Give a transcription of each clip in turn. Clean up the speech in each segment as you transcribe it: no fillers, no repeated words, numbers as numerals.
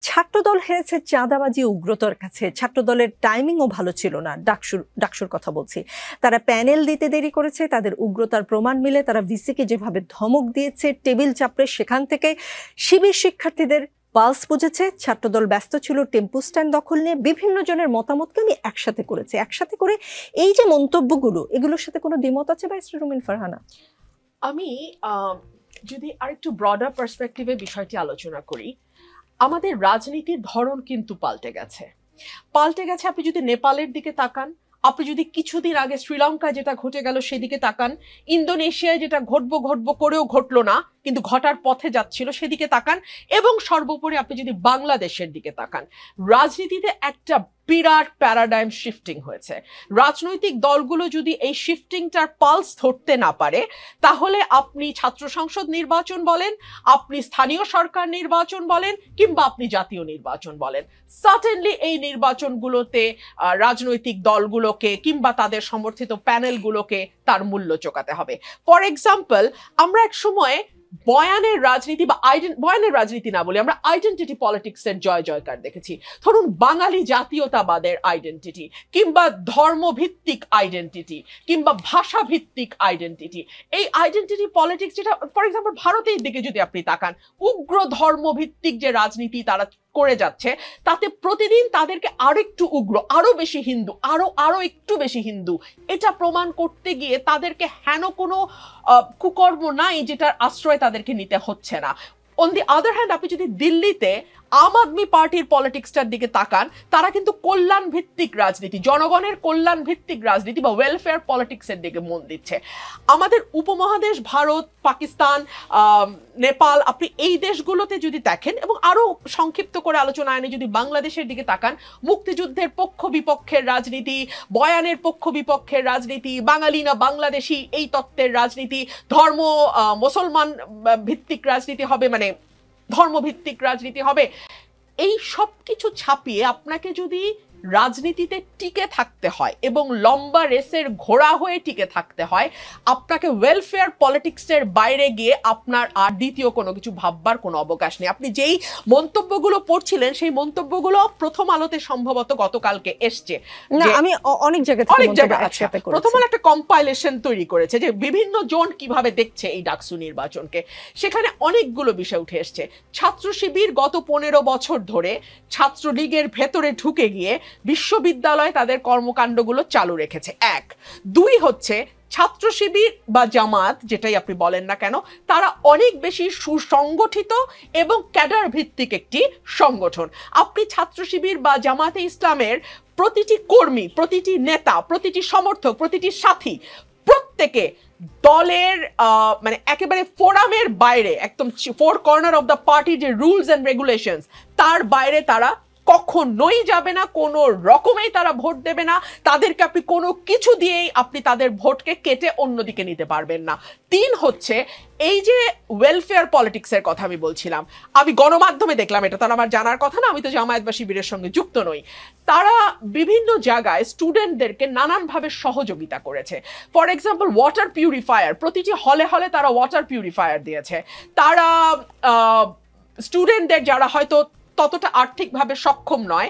ছাত্রদল হেরেছে চাঁদাবাজি উগ্রতার কাছে। ছাত্রদলের টাইমিংও ভালো ছিল না। ডাকসুর কথা বলছি। তারা প্যানেল দিতে দেরি করেছে, তাদের উগ্রতার প্রমাণ মিলে তারা ভিসিকে যেভাবে ধমক দিয়েছে, টেবিল চাপড়ে, সেখান থেকে শিবির শিক্ষার্থীদের পালস বুঝেছে। ছাত্রদল ব্যস্ত ছিল টেম্পু স্ট্যান্ড দখল নিয়ে। বিভিন্ন জনের মতামতকে আমি একসাথে করেছি। একসাথে করে এই যে মন্তব্যগুলো, এগুলোর সাথে কোনো দ্বিমত আছে ব্যারিস্টার রুমিন ফারহানা? আমি যদি আরেকটু ব্রডার পার্সপেক্টিভে বিষয়টি আলোচনা করি, আমাদের রাজনীতির ধরন কিন্তু পাল্টে গেছে। আপনি যদি নেপালের দিকে তাকান, আপনি যদি কিছুদিন আগে শ্রীলঙ্কায় যেটা ঘটে গেল সেদিকে তাকান, ইন্দোনেশিয়ায় যেটা ঘটবো করেও ঘটলো না কিন্তু ঘটার পথে যাচ্ছিল সেদিকে তাকান, এবং সর্বোপরি আপনি যদি বাংলাদেশের দিকে তাকান, রাজনীতিতে একটা বিরাট প্যারাডাইম শিফটিং হয়েছে। রাজনৈতিক দলগুলো যদি এই শিফটিংটার পালস ধরতে না পারে, তাহলে আপনি ছাত্র সংসদ নির্বাচন বলেন, আপনি স্থানীয় সরকার নির্বাচন বলেন, কিংবা আপনি জাতীয় নির্বাচন বলেন, সার্টেনলি এই নির্বাচনগুলোতে রাজনৈতিক দলগুলোকে কিংবা তাদের সমর্থিত প্যানেলগুলোকে তার মূল্য চোকাতে হবে। ফর এক্সাম্পল, আমরা এক সময় বয়ানের রাজনীতি বা বয়ানের রাজনীতি না বলে আমরা আইডেন্টিটি পলিটিক্সের জয় জয়কার দেখেছি। ধরুন বাঙালি জাতীয়তাবাদের আইডেন্টিটি, কিংবা ধর্মভিত্তিক আইডেন্টিটি, কিংবা ভাষাভিত্তিক আইডেন্টিটি। এই আইডেন্টিটি পলিটিক্স, যেটা ফর এক্সাম্পল ভারতের দিকে যদি আপনি তাকান, উগ্র ধর্মভিত্তিক যে রাজনীতি তারা করে যাচ্ছে, তাতে প্রতিদিন তাদেরকে আরো একটু উগ্র, আরো বেশি হিন্দু, আরো একটু বেশি হিন্দু, এটা প্রমাণ করতে গিয়ে তাদেরকে হেন কোনো কুকর্ম নাই যেটার আশ্রয় তাদেরকে নিতে হচ্ছে না। অন দি আদার হ্যান্ড, আপনি যদি দিল্লিতে আম আদমি পার্টির পলিটিক্সটার দিকে তাকান, তারা কিন্তু কল্যাণ ভিত্তিক রাজনীতি, জনগণের কল্যাণ ভিত্তিক রাজনীতি বা ওয়েলফেয়ার পলিটিক্সের দিকে মন দিচ্ছে। আমাদের উপমহাদেশ ভারত, পাকিস্তান, নেপাল, আপনি এই দেশগুলোতে যদি দেখেন, এবং আরো সংক্ষিপ্ত করে আলোচনা আনে যদি বাংলাদেশের দিকে তাকান, মুক্তিযুদ্ধের পক্ষ বিপক্ষের রাজনীতি, বয়ানের পক্ষ বিপক্ষের রাজনীতি, বাঙালি না বাংলাদেশি এই তত্ত্বের রাজনীতি, ধর্ম মুসলমান ভিত্তিক রাজনীতি হবে, মানে ধর্মভিত্তিক রাজনীতি হবে। এই সব কিছু ছাপিয়ে আপনাকে যদি রাজনীতিতে টিকে থাকতে হয় এবং লম্বা রেসের ঘোড়া হয়ে টিকে থাকতে হয়, আপনাকে ওয়েলফেয়ার পলিটিক্সের বাইরে গিয়ে আপনার আর দ্বিতীয় কোনো কিছু ভাববার কোনো অবকাশ নেই। আপনি যেই মন্তব্যগুলো পড়ছিলেন, সেই মন্তব্যগুলো প্রথম আলোতে সম্ভবত গতকালকে এসছে, আমি অনেক জায়গায় আছে। প্রথম আলো একটা কম্পাইলেশন তৈরি করেছে যে বিভিন্ন জন কিভাবে দেখছে এই ডাকসু নির্বাচনকে। সেখানে অনেকগুলো বিষয় উঠে এসছে। ছাত্র শিবির গত 15 বছর ধরে ছাত্রলীগের ভেতরে ঢুকে গিয়ে বিশ্ববিদ্যালয়ে তাদের কর্মকাণ্ডগুলো চালু রেখেছে, 1। 2 হচ্ছে ছাত্র শিবির বা জামাত, যেটাই আপনি বলেন না কেন, তারা অনেক বেশি সুসংগঠিত এবং ক্যাডার ভিত্তিক একটি সংগঠন। আপনি ছাত্র শিবির বা জামাতে ইসলামের প্রতিটি কর্মী, প্রতিটি নেতা, প্রতিটি সমর্থক, প্রতিটি সাথী, প্রত্যেকে দলের মানে একেবারে ফোরামের বাইরে, একদম four corner of the party যে রুলস এন্ড রেগুলেশনস, তার বাইরে তারা কখনোই যাবে না, কোনো রকমেই তারা ভোট দেবে না। তাদেরকে আপনি কোনো কিছু দিয়েই আপনি তাদের ভোটকে কেটে অন্যদিকে নিতে পারবেন না। 3 হচ্ছে এই যে ওয়েলফেয়ার পলিটিক্সের কথা আমি বলছিলাম, আমি গণমাধ্যমে দেখলাম, এটা তো আমার জানার কথা না, আমি তো জামায়াত বা শিবিরের সঙ্গে যুক্ত নই। তারা বিভিন্ন জায়গায় স্টুডেন্টদেরকে নানানভাবে সহযোগিতা করেছে। ফর এক্সাম্পল ওয়াটার পিউরিফায়ার, প্রতিটি হলে হলে তারা ওয়াটার পিউরিফায়ার দিয়েছে। তারা স্টুডেন্টদের যারা হয়তো ততটা আর্থিকভাবে সক্ষম নয়,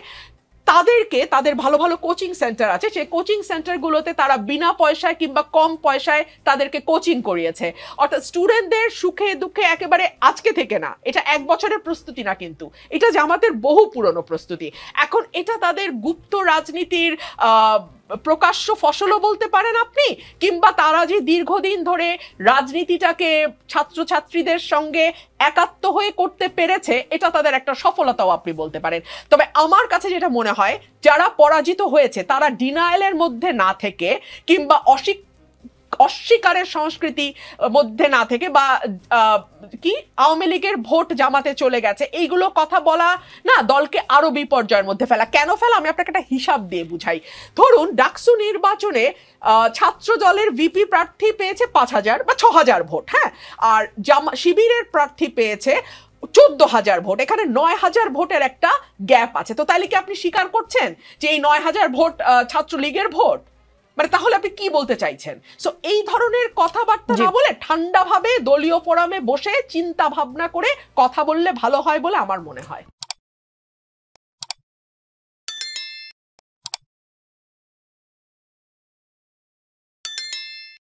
তাদেরকে, তাদের ভালো ভালো কোচিং সেন্টার আছে, সেই কোচিং সেন্টারগুলোতে তারা বিনা পয়সায় কিংবা কম পয়সায় তাদেরকে কোচিং করিয়েছে। অর্থাৎ স্টুডেন্টদের সুখে দুঃখে একেবারে আজকে থেকে না, এটা 1 বছরের প্রস্তুতি না, কিন্তু এটা জামাতের বহু পুরনো প্রস্তুতি। এখন এটা তাদের গুপ্ত রাজনীতির প্রকাশ্য ফসলও বলতে পারেন আপনি, কিংবা তারা যে দীর্ঘদিন ধরে রাজনীতিটাকে ছাত্রছাত্রীদের সঙ্গে একাত্ম হয়ে করতে পেরেছে, এটা তাদের একটা সফলতাও আপনি বলতে পারেন। তবে আমার কাছে যেটা মনে হয়, যারা পরাজিত হয়েছে তারা ডিনায়ালের মধ্যে না থেকে, কিংবা অস্বীকারের সংস্কৃতি মধ্যে না থেকে, বা কি আওয়ামী লীগের ভোট জামাতে চলে গেছে, এইগুলো কথা বলা না দলকে আরো বিপর্যয়ের মধ্যে ফেলা। কেন ফেলা, আমি আপনাকে একটা হিসাব দিয়ে বুঝাই। ধরুন ডাকসু নির্বাচনে ছাত্র দলের ভিপি প্রার্থী পেয়েছে 5000 বা 6000 ভোট, হ্যাঁ, আর শিবিরের প্রার্থী পেয়েছে 14,000 ভোট। এখানে 9,000 ভোটের একটা গ্যাপ আছে। তো তাইলে কি আপনি স্বীকার করছেন যে এই 9,000 ভোট ছাত্রলীগের ভোট? মানে তাহলে আপনি কি বলতে চাইছেন? সো এই ধরনের কথাবার্তা না বলে ঠান্ডাভাবে দলীয় ফোরামে বসে চিন্তা ভাবনা করে কথা বললে ভালো হয় বলে আমার মনে হয়।